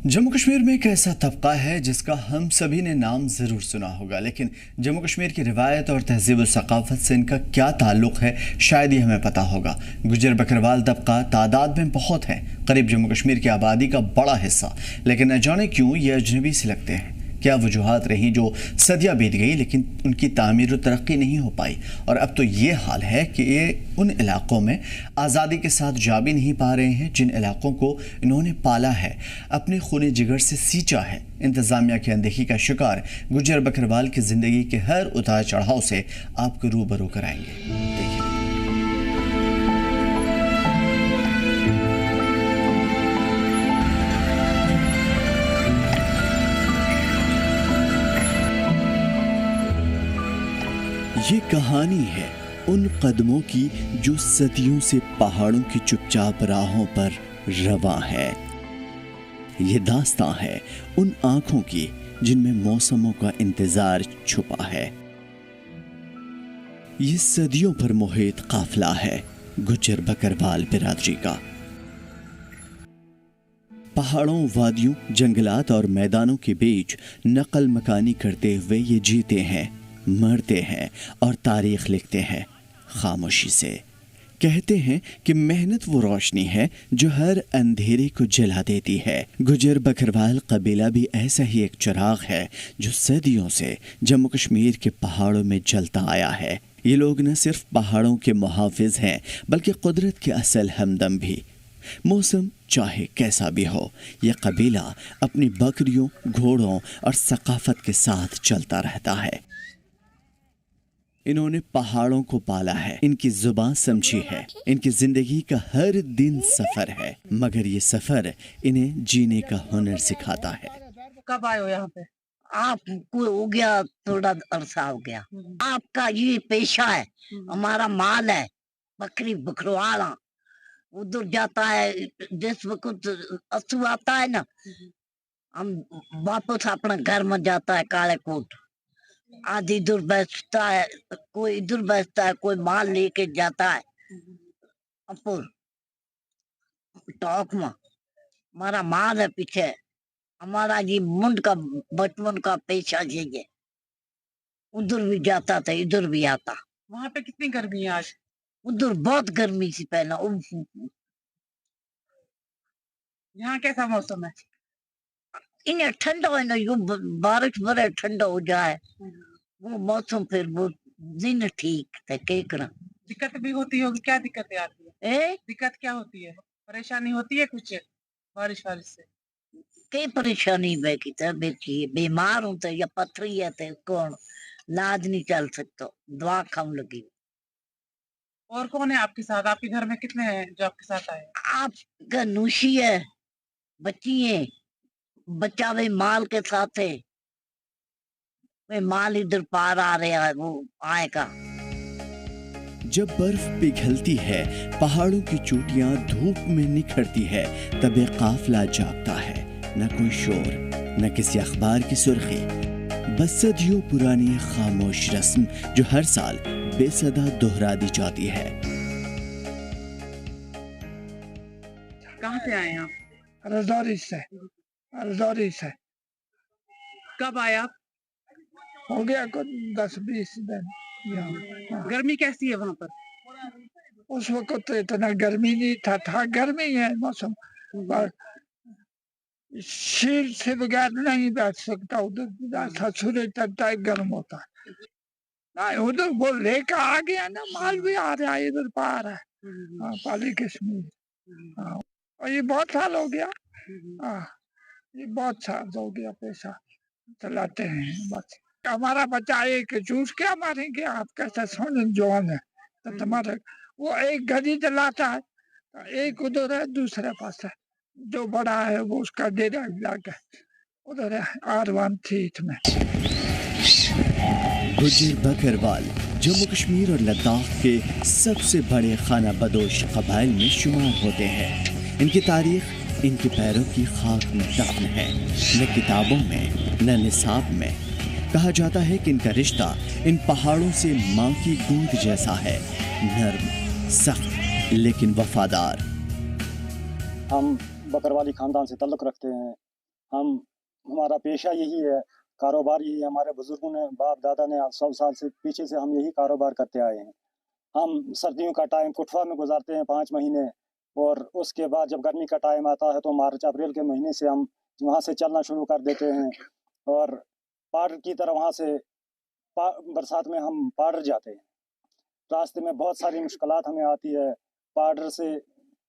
जम्मू कश्मीर में एक ऐसा तबका है जिसका हम सभी ने नाम ज़रूर सुना होगा, लेकिन जम्मू कश्मीर की रिवायत और तहज़ीब और सकाफ़त से इनका क्या ताल्लुक़ है शायद ही हमें पता होगा। गुजर बकरवाल तबका तादाद में बहुत है, करीब जम्मू कश्मीर की आबादी का बड़ा हिस्सा, लेकिन न जाने क्यों ये अजनबी से लगते हैं। क्या वजूहात रही जो सदियाँ बीत गई लेकिन उनकी तामीर और तरक्की नहीं हो पाई, और अब तो ये हाल है कि ये उन इलाक़ों में आज़ादी के साथ जा भी नहीं पा रहे हैं जिन इलाक़ों को इन्होंने पाला है, अपने खूने जिगर से सींचा है। इंतज़ामिया की अनदेखी का शिकार गुजर बकरवाल की ज़िंदगी के हर उतार चढ़ाव से आपको रूबरू कराएंगे। देखिए। ये कहानी है उन कदमों की जो सदियों से पहाड़ों की चुपचाप राहों पर रवां है। ये दास्तां है उन आंखों की जिनमें मौसमों का इंतजार छुपा है। ये सदियों पर मुहित काफिला है गुजर बकरवाल बिरादरी का। पहाड़ों, वादियों, जंगलात और मैदानों के बीच नकल मकानी करते हुए ये जीते हैं, मरते हैं और तारीख लिखते हैं खामोशी से। कहते हैं कि मेहनत वो रोशनी है जो हर अंधेरे को जला देती है। गुजर बकरवाल कबीला भी ऐसा ही एक चिराग है जो सदियों से जम्मू कश्मीर के पहाड़ों में जलता आया है। ये लोग न सिर्फ पहाड़ों के मुहाफिज हैं बल्कि कुदरत के असल हमदम भी। मौसम चाहे कैसा भी हो, यह कबीला अपनी बकरियों, घोड़ों और सकाफत के साथ चलता रहता है। इन्होंने पहाड़ों को पाला है, इनकी जुबान समझी है, इनकी जिंदगी का हर दिन सफर है, मगर ये सफर इन्हें जीने का हुनर सिखाता है। कब आए हो यहाँ पे? आपको हो गया थोड़ा अरसा हो गया। आपका ये पेशा है, हमारा माल है, बकरी बकरवाला उधर जाता है। जिस वक्त असू आता है ना, हम वापस अपना घर में जाता है काले कोट। आधी इधर बैठता है, कोई इधर बैठता है, कोई माल लेके जाता है अपुर टॉक में। हमारा माल है पीछे, हमारा ये मुंड का बचपन का पेशा यही है। उधर भी जाता था, इधर भी आता। वहाँ पे कितनी गर्मी है आज? उधर बहुत गर्मी थी पहला। यहाँ कैसा मौसम है? इन्हें ठंडा है ना, यो बारिश बड़े ठंडा हो जाए वो मौसम, फिर वो दिन ठीक थे। के करा दिक्कत भी होती होगी? क्या दिक्कतें आती है? ए दिक्कत क्या होती है? परेशानी होती है कुछ बारिश से? के परेशानी बैठी था बेटी, बीमार हूं तो या पथरी है तो कौन लाज नहीं चल सकता, दवा खाऊं लगी। और कौन है आपके साथ? आपके घर में कितने हैं जो आपके साथ आए? आपका नूशी है, बच्ची है, बच्चा भी माल के साथ है। वे माल इधर पार आ रहा है, वो आएगा। जब बर्फ पिघलती है, पहाड़ों की चोटियां धूप में निखरती है, तब एक काफिला जागता है। न कोई शोर, न किसी अखबार की सुर्खी, बस सदियों पुरानी खामोश रस्म जो हर साल बेसदा दोहरा दी जाती है। कहाँ से आए आप? रजौरी से। कब आए आप? हो गया कुछ 10-20 दिन यहाँ। गर्मी कैसी है वहाँ पर? उस वक्त तो इतना गर्मी नहीं था गर्मी है मौसम, पर शीर से बगैर नहीं बैठ सकता। उधर था सूरज तक गर्म होता है ना। उधर वो लेकर आ गया ना, माल भी आ रहा है, इधर पार है। पाली कश्मीर। और ये बहुत साल हो गया। ये बहुत साल हो गया, पैसा चलाते हैं बस। हमारा बच्चा एक चूस क्या मारेंगे आप? कैसा सोने जवान है तो तुम्हारे वो एक गली चलाता है, एक उधर है, दूसरे पास है। जो बड़ा है वो उसका डेरा इलाका उधर है R1 में। गुजर बकरवाल जम्मू कश्मीर और लद्दाख के सबसे बड़े खाना बदोश कबाइल में शुमार होते हैं। इनकी तारीख इनके पैरों की खाक में दफन है, न किताबों में न निसाब में। कहा जाता है कि इनका रिश्ता इन पहाड़ों से माँ की गूंद जैसा है, नर्म, सख्त लेकिन वफादार। हम बकरवाली खानदान से ताल्लुक़ रखते हैं। हमारा पेशा यही है, कारोबार यही है। हमारे बुजुर्गों ने, बाप दादा ने 100 साल से पीछे से हम यही कारोबार करते आए हैं। हम सर्दियों का टाइम कुठवा में गुजारते हैं 5 महीने, और उसके बाद जब गर्मी का टाइम आता है तो मार्च अप्रैल के महीने से हम वहाँ से चलना शुरू कर देते हैं, और पार्डर की तरह वहाँ से बरसात में हम पार्डर जाते हैं। रास्ते में बहुत सारी मुश्किलात हमें आती है। पार्डर से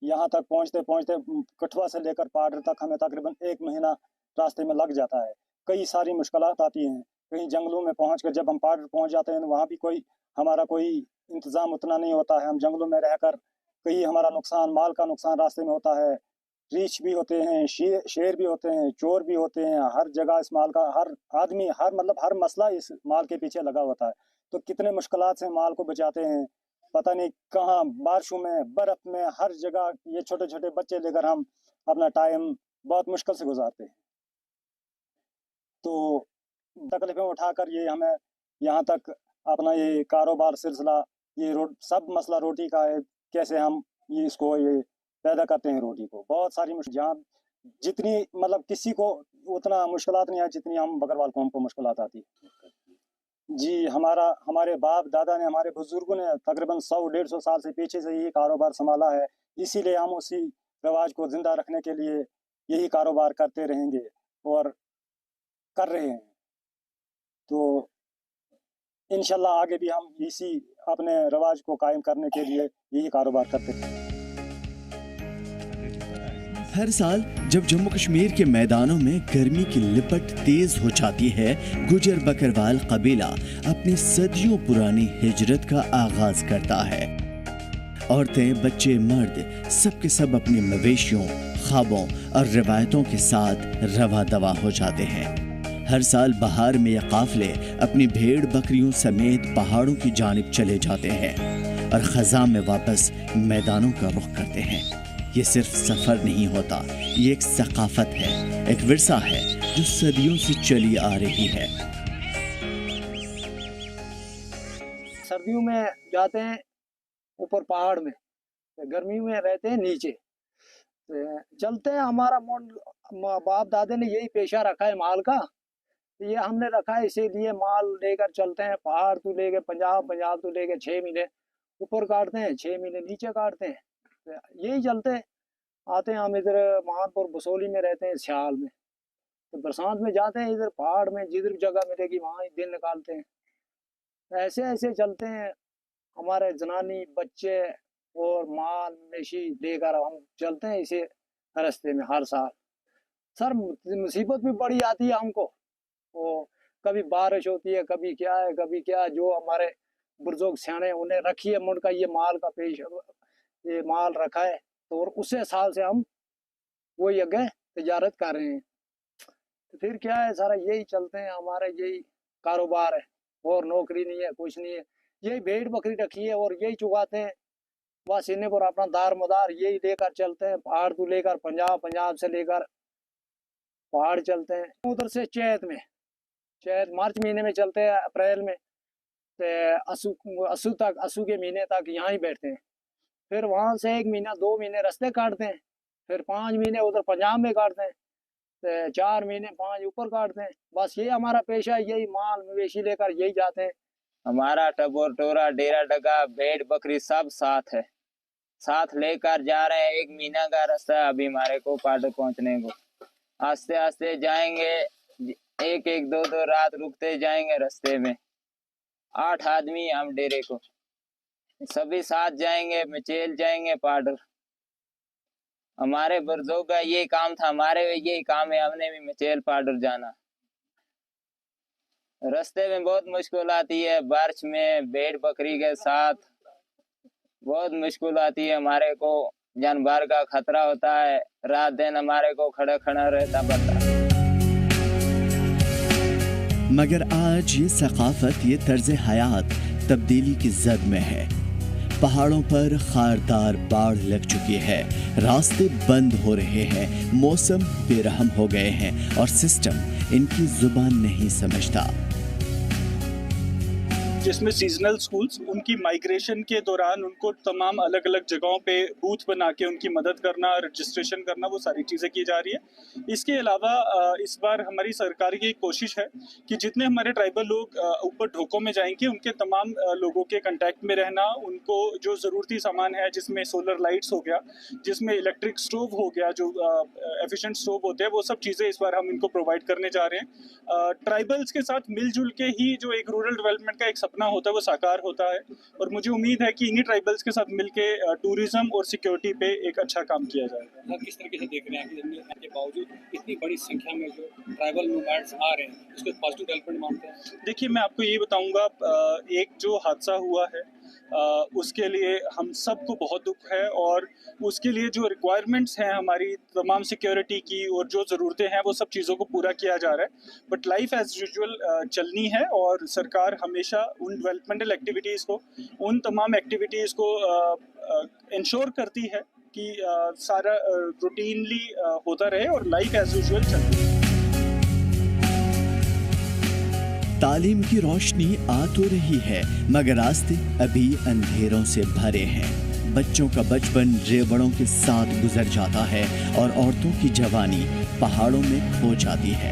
यहाँ तक पहुँचते पहुँचते कठुआ से लेकर पार्डर तक हमें तकरीबन 1 महीना रास्ते में लग जाता है। कई सारी मुश्किलात आती हैं। कहीं जंगलों में पहुँच कर जब हम पार्डर पहुँच जाते हैं तो वहाँ भी हमारा कोई इंतज़ाम उतना नहीं होता है। हम जंगलों में रहकर कहीं हमारा नुकसान, माल का नुकसान रास्ते में होता है। रीछ भी होते हैं, शेर भी होते हैं, चोर भी होते हैं। हर जगह इस माल का हर आदमी, हर मसला इस माल के पीछे लगा होता है। तो कितने मुश्किलात से माल को बचाते हैं, पता नहीं कहाँ, बारिशों में, बर्फ में, हर जगह ये छोटे छोटे बच्चे लेकर हम अपना टाइम बहुत मुश्किल से गुजारते हैं। तो तकलीफें उठाकर ये हमें यहाँ तक अपना ये कारोबार सिलसिला, ये सब मसला रोटी का है, कैसे हम ये पैदा करते हैं रोटी को। बहुत सारी जहाँ जितनी मतलब किसी को उतना मुश्किलात नहीं है जितनी हम बकरवाल कौम को मुश्किलात आती जी। हमारे बाप दादा ने, हमारे बुजुर्गों ने तकरीबन 100-150 साल से पीछे से यही कारोबार संभाला है। इसीलिए हम उसी रिवाज को जिंदा रखने के लिए यही कारोबार करते रहेंगे और कर रहे हैं। तो इंशाल्लाह आगे भी हम इसी अपने रिवाज को कायम करने के लिए यही कारोबार करते हैं। हर साल जब जम्मू कश्मीर के मैदानों में गर्मी की लिपट तेज हो जाती है, गुजर बकरवाल कबीला अपनी सदियों पुरानी हिजरत का आगाज करता है। औरतें, बच्चे, मर्द सबके सब अपने मवेशियों, ख्वाबों और रिवायतों के साथ रवा दवा हो जाते हैं। हर साल बहार में ये काफले अपनी भेड़ बकरियों समेत पहाड़ों की जानिब चले जाते हैं और खज़ां में वापस मैदानों का रुख करते हैं। ये सिर्फ सफर नहीं होता, ये एक सकाफत है, एक विरसा है जो सदियों से चली आ रही है। सर्दियों में जाते हैं ऊपर पहाड़ में, गर्मियों में रहते हैं नीचे। चलते हैं, हमारा बाप दादे ने यही पेशा रखा है माल का, ये हमने रखा है, इसीलिए माल लेकर चलते हैं। पहाड़ तो लेके पंजाब तो लेके 6 महीने ऊपर काटते हैं, 6 महीने नीचे काटते हैं। यही चलते आते हैं। हम इधर महानपुर बसोली में रहते हैं, सियाल में, तो बरसात में जाते हैं इधर पहाड़ में, जिधर जगह मिलेगी वहाँ ही दिन निकालते हैं। ऐसे ऐसे चलते हैं। हमारे जनानी, बच्चे और माल मवेशी लेकर हम चलते हैं इसे रास्ते में हर साल। सर मुसीबत भी बड़ी आती है हमको, वो कभी बारिश होती है, कभी क्या है, कभी क्या। जो हमारे बुजुर्ग सियाने उन्हें रखी है मुंड का ये माल का पेश, ये माल रखा है, तो और उसे साल से हम वही आगे तजारत कर रहे हैं। तो फिर क्या है, सारा यही चलते हैं, हमारा यही कारोबार है, और नौकरी नहीं है, कुछ नहीं है। यही भेड़ बकरी रखी है और यही चुगाते हैं बस। इन्हें पर अपना दार मदार यही लेकर चलते हैं। पहाड़ तो लेकर पंजाब से लेकर पहाड़ चलते हैं। उधर से चैत मार्च महीने में चलते हैं, अप्रैल में असू के महीने तक यहाँ ही बैठते हैं। फिर वहाँ से 1 महीना 2 महीने रास्ते काटते हैं, फिर 5 महीने उधर पंजाब में काटते हैं, तो 4 महीने 5 ऊपर काटते हैं। बस ये हमारा पेशा है, यही माल मवेशी लेकर यही जाते हैं। हमारा टबोर टोरा डेरा डगा भेड़ बकरी सब साथ है, साथ लेकर जा रहे हैं। 1 महीना का रास्ता अभी हमारे को पार्डर पहुँचने को। आस्ते आस्ते जाएंगे, 1-2 रात रुकते जाएंगे रास्ते में। 8 आदमी हम डेरे को, सभी साथ जाएंगे, मचेल जाएंगे पार्डर। हमारे बुजुर्गों का ये काम था, हमारे यही काम है, हमने भी मचेल पार्डर जाना। रास्ते में बहुत मुश्किल आती है, बारिश में भेड़ बकरी के साथ बहुत मुश्किल आती है। हमारे को जानवर का खतरा होता है, रात दिन हमारे को खड़ा रहता पड़ता है। मगर आज ये सकाफत, ये तर्ज हयात तब्दीली की जद में है। पहाड़ों पर खारदार बाढ़ लग चुकी है, रास्ते बंद हो रहे हैं, मौसम बेरहम हो गए हैं और सिस्टम इनकी जुबान नहीं समझता। जिसमें सीजनल स्कूल्स उनकी माइग्रेशन के दौरान उनको तमाम अलग अलग जगहों पे बूथ बना के उनकी मदद करना, रजिस्ट्रेशन करना, वो सारी चीज़ें की जा रही है। इसके अलावा इस बार हमारी सरकार की एक कोशिश है कि जितने हमारे ट्राइबल लोग ऊपर ढोकों में जाएंगे उनके तमाम लोगों के कांटेक्ट में रहना, उनको जो ज़रूरती सामान है जिसमें सोलर लाइट्स हो गया, जिसमें इलेक्ट्रिक स्टोव हो गया, जो एफिशिएंट स्टोव होते हैं, वो सब चीज़ें इस बार हम इनको प्रोवाइड करने जा रहे हैं। ट्राइबल्स के साथ मिलजुल के ही जो एक रूरल डेवलपमेंट का एक सपना होता है वो साकार होता है, और मुझे उम्मीद है कि इन्हीं ट्राइबल्स के साथ मिलके टूरिज्म और सिक्योरिटी पे एक अच्छा काम किया जाएगा। किस तरीके से देख रहे हैं कि के बावजूद इतनी बड़ी संख्या में जो ट्राइबल नोमैड्स आ रहे हैं, उसको पॉजिटिव डेवलपमेंट मानते हैं? देखिए, मैं आपको ये बताऊंगा, एक जो हादसा हुआ है उसके लिए हम सबको बहुत दुख है, और उसके लिए जो रिक्वायरमेंट्स हैं हमारी तमाम सिक्योरिटी की और जो ज़रूरतें हैं वो सब चीज़ों को पूरा किया जा रहा है। बट लाइफ एज यूजुअल चलनी है, और सरकार हमेशा उन डेवलपमेंटल एक्टिविटीज़ को, उन तमाम एक्टिविटीज़ को इंश्योर करती है कि सारा रूटीनली होता रहे और लाइफ एज यूजुअल चलती है। तालीम की रोशनी आ तो रही है, मगर रास्ते अभी अंधेरों से भरे हैं। बच्चों का बचपन रेवड़ों के साथ गुजर जाता है और औरतों की जवानी पहाड़ों में खो जाती है।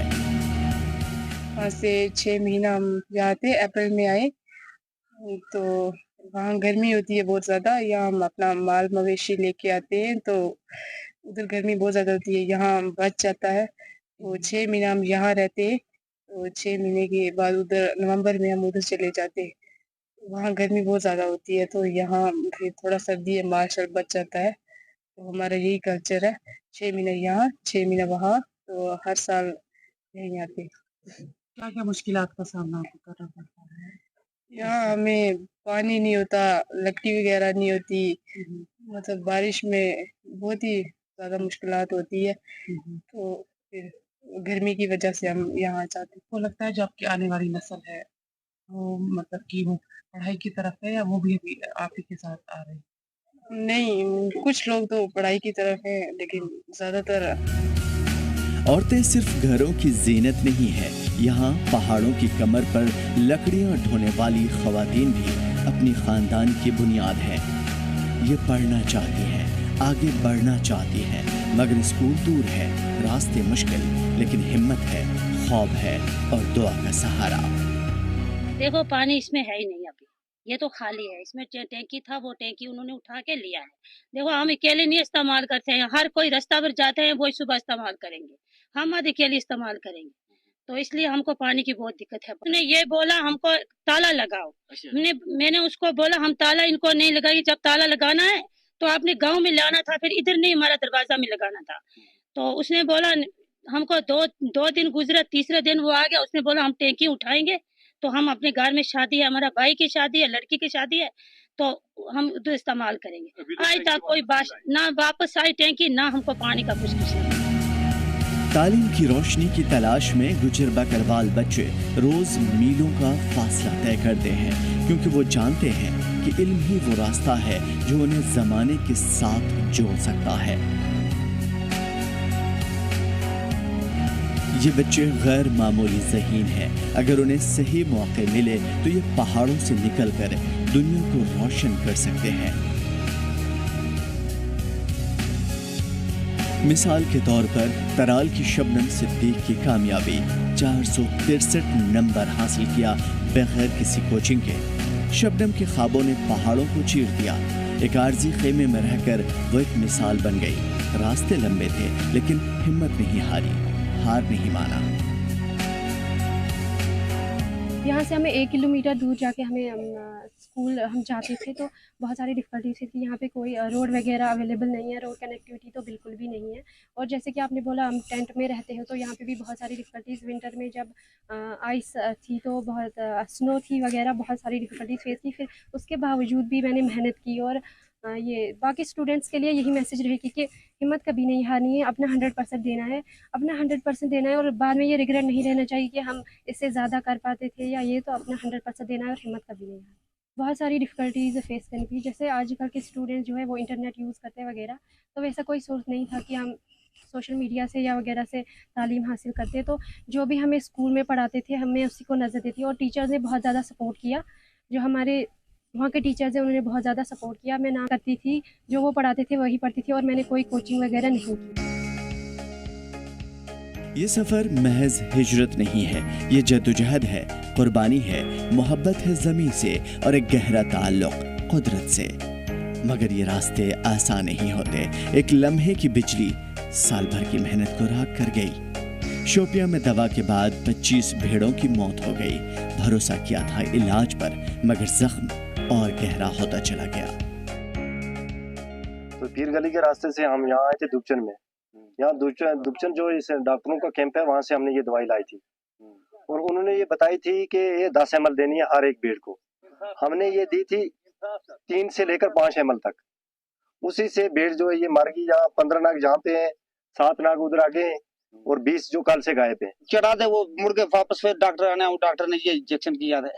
आज से 6 महीना हम यहाँ थे, अप्रैल में आए, तो वहाँ गर्मी होती है बहुत ज़्यादा। यहाँ हम अपना माल मवेशी लेके आते हैं तो उधर गर्मी बहुत ज़्यादा होती है, यहाँ बच जाता है। तो 6 महीना हम यहाँ रहते हैं, तो 6 महीने के बाद उधर नवंबर में हम उधर चले जाते हैं। वहाँ गर्मी बहुत ज़्यादा होती है, तो यहाँ फिर थोड़ा सर्दी है, मार्शल बच जाता है। तो हमारा यही कल्चर है, 6 महीने यहाँ 6 महीने वहाँ, तो हर साल यहीं आते। क्या क्या मुश्किलात का सामना आपको करना पड़ता है? यहाँ हमें पानी नहीं होता, लकड़ी वगैरह नहीं होती, मतलब बारिश में बहुत ही ज़्यादा मुश्किलात होती है। तो फिर गर्मी की वजह से हम यहाँ जाते हैं। आपको लगता है जो आपकी आने वाली नस्ल है वो मतलब कि वो पढ़ाई की तरफ है, या वो भी अभी आप ही के साथ आ रहे हैं? नहीं, कुछ लोग तो पढ़ाई की तरफ हैं, लेकिन ज़्यादातर औरतें सिर्फ घरों की जीनत नहीं है, यहाँ पहाड़ों की कमर पर लकड़ियाँ ढोने वाली खवातीन भी अपनी खानदान की बुनियाद है। ये पढ़ना चाहती हैं, आगे बढ़ना चाहती हैं, मगर स्कूल दूर है, रास्ते मुश्किल, लेकिन हिम्मत है, ख्वाब है और दुआ का सहारा। देखो, पानी इसमें है ही नहीं अभी, ये तो खाली है। इसमें टैंकी था, वो टैंकी उन्होंने उठा के लिया है। देखो, हम अकेले नहीं इस्तेमाल करते हैं, हर कोई रास्ता पर जाते हैं वो सुबह इस्तेमाल करेंगे, हम आज अकेले इस्तेमाल करेंगे, तो इसलिए हमको पानी की बहुत दिक्कत है। उसने ये बोला हमको ताला लगाओ, मैंने उसको बोला हम ताला इनको नहीं लगाएंगे, जब ताला लगाना है तो आपने गाँव में लाना था, फिर इधर नहीं हमारा दरवाजा में लगाना था। तो उसने बोला हमको दो दिन गुजरा, तीसरे दिन वो आ गया, उसने बोला हम टैंकी उठाएंगे, तो हम अपने घर में शादी है, हमारा भाई की शादी है, लड़की की शादी है, तो हम उधर इस्तेमाल करेंगे। आज तक कोई ना वापस आई टैंकी, ना हमको पानी का कुछ नहीं। तालीम की रोशनी की तलाश में गुजर बकरवाल बच्चे रोज मीलों का फासला तय करते हैं, क्योंकि वो जानते हैं कि इल्म ही वो रास्ता है जो उन्हें जमाने के साथ जोड़ सकता है। ये बच्चे गैर मामूली ज़हीन हैं। अगर उन्हें सही मौके मिले तो ये पहाड़ों से निकलकर दुनिया को रोशन कर सकते हैं। मिसाल के तौर पर तराल की शबनम सिद्दीक की कामयाबी, 463 नंबर हासिल किया बगैर किसी कोचिंग के। शबनम के ख्वाबों ने पहाड़ों को चीर दिया। एक आरजी खेमे में रहकर वो एक मिसाल बन गई। रास्ते लंबे थे, लेकिन हिम्मत नहीं हारी, हार नहीं माना। यहाँ से हमें 1 किलोमीटर दूर जाके हमें स्कूल हम जाते थे, तो बहुत सारी डिफ़िकल्टीज थी कि यहाँ पे कोई रोड वगैरह अवेलेबल नहीं है, रोड कनेक्टिविटी तो बिल्कुल भी नहीं है। और जैसे कि आपने बोला हम टेंट में रहते हो, तो यहाँ पे भी बहुत सारी डिफ़िकल्टीज़, विंटर में जब आइस थी तो बहुत स्नो थी वगैरह, बहुत सारी डिफ़िकल्टीज फेस की। फिर उसके बावजूद भी मैंने मेहनत की, और ये बाकी स्टूडेंट्स के लिए यही मैसेज रहेगी कि हिम्मत कभी नहीं हारनी है, अपना 100% देना है, अपना 100% देना है, और बाद में ये रिग्रेट नहीं रहना चाहिए कि हम इससे ज़्यादा कर पाते थे या ये, तो अपना 100% देना है और हिम्मत कभी नहीं हारनी। बहुत सारी डिफ़िकल्टीज़ फेस करनी थी, जैसे आजकल के स्टूडेंट्स जो है वो इंटरनेट यूज़ करते हैं वगैरह, तो वैसा कोई सोर्स नहीं था कि हम सोशल मीडिया से या वगैरह से तालीम हासिल करते। तो जो भी हमें स्कूल में पढ़ाते थे हमें उसी को नज़र देती, और टीचर्स ने बहुत ज़्यादा सपोर्ट किया। जो हमारे वहाँ के टीचर्स हैं उन्होंने बहुत ज़्यादा सपोर्ट किया। मैं ना करती थी, जो वो पढ़ाते थे वही पढ़ती थी और मैंने कोई कोचिंग वगैरह नहीं की। ये सफर महज हिजरत नहीं है, ये जद्दोजहद है, कुर्बानी है, मोहब्बत है ज़मीन से और एक गहरा ताल्लुक कुदरत से। मगर ये रास्ते आसान नहीं होते। एक लम्हे की बिजली साल भर की मेहनत को राख कर गई। शोपियां में दवा के बाद 25 भेड़ों की मौत हो गई। भरोसा किया था इलाज पर, मगर जख्म और गहरा होता चला गया। तो पीर गली के रास्ते से हम यहाँ आए थे दुबचन में। यहाँ दुबचन जो इस डॉक्टरों का कैंप है, वहाँ से हमने ये दवाई लाई थी और उन्होंने ये बताई थी कि ये 10 ml देनी है हर एक भेड़ को। हमने ये दी थी 3 से लेकर 5 ml तक। उसी से भेड़ जो है ये मर गई। यहाँ 15 नाग जहाँ पे है, 7 नाग उधर आगे हैं और 20 जो कल से गायब है। चढ़ा दे वो मुर्गे वापस, फिर डॉक्टर आने, वो डॉक्टर ने ये इंजेक्शन किया है,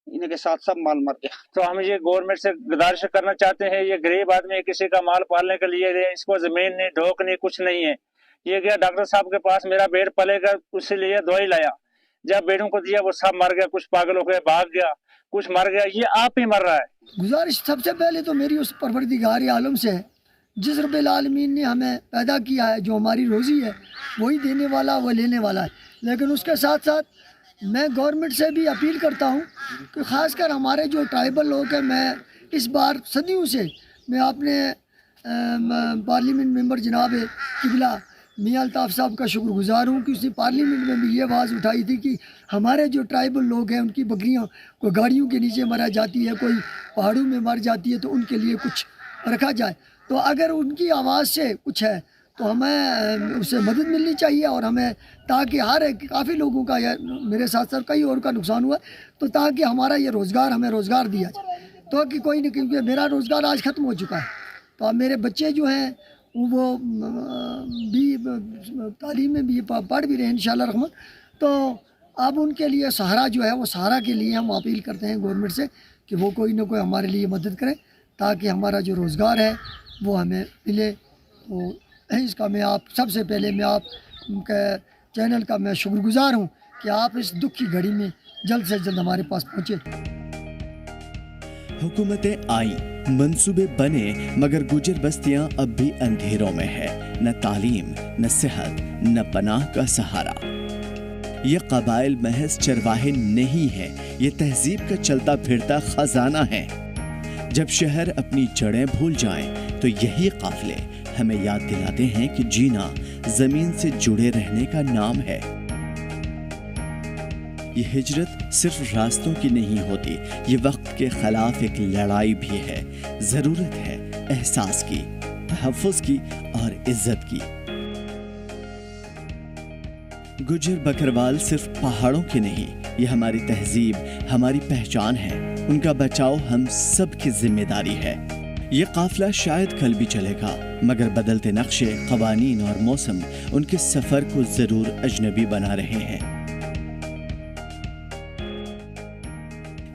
इनके साथ सब माल मर गया। तो हम ये गवर्नमेंट से गुजारिश करना चाहते हैं, ये गरीब आदमी किसी का माल पालने के लिए दे, इसको जमीन नहीं, ढोक नहीं, कुछ नहीं है। ये गया डॉक्टर साहब के पास, मेरा भेड़ पलेगा, उससे लिए दवाई लाया। जब भेड़ों को दिया वो सब मर गया, कुछ पागल हो गए, भाग गया, कुछ मर गया। ये आप ही मर रहा है। गुजारिश सबसे पहले तो मेरी उस परवरदिगार आलम से है, जिस रब्बिल आलमीन ने हमें पैदा किया है, जो हमारी रोज़ी है वही देने वाला, वो लेने वाला है। लेकिन उसके साथ साथ मैं गवर्नमेंट से भी अपील करता हूँ कि ख़ासकर हमारे जो ट्राइबल लोग हैं, मैं इस बार सदियों से मैं अपने पार्लियामेंट मेंबर जनाब किबला मियां अल्ताफ़ साहब का शुक्रगुजार हूँ कि उसने पार्लियामेंट में भी ये आवाज़ उठाई थी कि हमारे जो ट्राइबल लोग हैं उनकी बकरियाँ कोई गाड़ियों के नीचे मरा जाती है, कोई पहाड़ों में मर जाती है, तो उनके लिए कुछ रखा जाए। तो अगर उनकी आवाज़ से कुछ है तो हमें उससे मदद मिलनी चाहिए और हमें, ताकि हर एक काफ़ी लोगों का, या मेरे साथ साथ कई और का नुकसान हुआ, तो ताकि हमारा ये रोज़गार, हमें रोज़गार दिया जाए। तो कि कोई नहीं, क्योंकि मेरा रोज़गार आज ख़त्म हो चुका है। तो अब मेरे बच्चे जो हैं वो भी तालीम में भी पढ़ भी रहे हैं इंशाअल्लाह रहमान। तो अब उनके लिए सहारा जो है, वो सहारा के लिए हम अपील करते हैं गवर्नमेंट से कि वो कोई ना कोई हमारे लिए मदद करे, ताकि हमारा जो रोज़गार है वो हमें मिले। तो इसका मैं आप सबसे पहले मैं आप चैनल का मैं शुक्रगुजार हूँ कि आप इस दुख की घड़ी में जल्द से जल्द हमारे पास पहुँचे। हुकूमतें आई, मंसूबे बने, मगर गुजर बस्तियां अब भी अंधेरों में है। न तालीम, न सेहत, न पनाह का सहारा। ये कबाइल महज चरवाहे नहीं है, ये तहजीब का चलता फिरता खजाना है। जब शहर अपनी जड़ें भूल जाएं, तो यही काफिले हमें याद दिलाते हैं कि जीना जमीन से जुड़े रहने का नाम है। ये हिजरत सिर्फ रास्तों की नहीं होती, ये वक्त के खिलाफ एक लड़ाई भी है। जरूरत है एहसास की, तहफ़्फ़ुज़ की और इज्जत की। गुजर बकरवाल सिर्फ पहाड़ों के नहीं, ये हमारी तहजीब, हमारी पहचान है। उनका बचाव हम सब की जिम्मेदारी है। ये काफिला शायद कल भी चलेगा, मगर बदलते नक्शे, कवानीन और मौसम उनके सफर को जरूर अजनबी बना रहे हैं।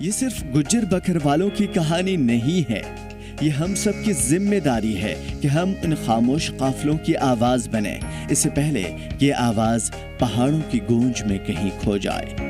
ये सिर्फ गुज्जर बकरवालों की कहानी नहीं है, ये हम सब की जिम्मेदारी है कि हम उन खामोश काफिलों की आवाज बने, इससे पहले ये आवाज पहाड़ों की गूंज में कहीं खो जाए।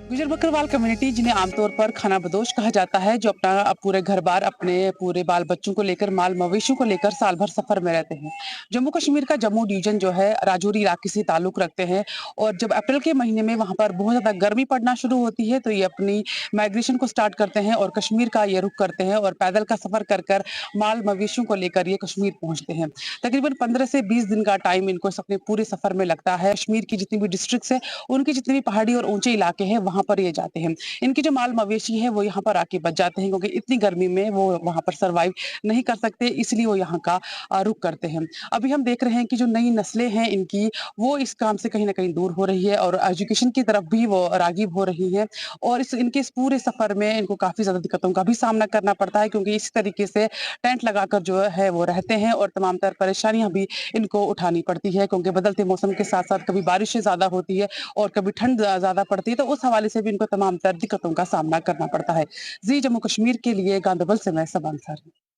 गुजर बकरवाल कम्युनिटी, जिन्हें आमतौर पर खाना बदोश कहा जाता है, जो अपना पूरे घर बार, अपने पूरे बाल बच्चों को लेकर, माल मवेशियों को लेकर साल भर सफर में रहते हैं। जम्मू कश्मीर का जम्मू डिवीजन जो है राजौरी इलाके से ताल्लुक रखते हैं और जब अप्रैल के महीने में वहाँ पर बहुत ज़्यादा गर्मी पड़ना शुरू होती है तो ये अपनी माइग्रेशन को स्टार्ट करते हैं और कश्मीर का ये रुख करते हैं और पैदल का सफ़र कर कर माल मवेशियों को लेकर ये कश्मीर पहुँचते हैं। तकरीबन 15 से 20 दिन का टाइम इनको अपने पूरे सफ़र में लगता है। कश्मीर की जितनी भी डिस्ट्रिक्ट्स है, उनकी जितनी भी पहाड़ी और ऊंचे इलाके हैं, वहाँ पर ये जाते हैं। इनके जो माल मवेशी है वो यहाँ पर आके बच जाते हैं, क्योंकि इतनी गर्मी में वो वहाँ पर सरवाइव नहीं कर सकते, इसलिए वो यहाँ का रुख करते हैं। अभी हम देख रहे हैं कि जो नई नस्लें हैं इनकी, वो इस काम से कहीं ना कहीं दूर हो रही है और एजुकेशन की तरफ भी वो रागिब हो रही है और इनके इस पूरे सफर में इनको काफी ज्यादा दिक्कतों का भी सामना करना पड़ता है, क्योंकि इस तरीके से टेंट लगाकर जो है वो रहते हैं और तमाम तरह परेशानियां भी इनको उठानी पड़ती है, क्योंकि बदलते मौसम के साथ साथ कभी बारिशें ज्यादा होती है और कभी ठंड ज्यादा पड़ती है, तो उस हवाले से भी इनको तमाम तरह दिक्कतों का सामना करना पड़ता है। जी जम्मू कश्मीर के लिए गांधरबल से मैं सबा अंसारी।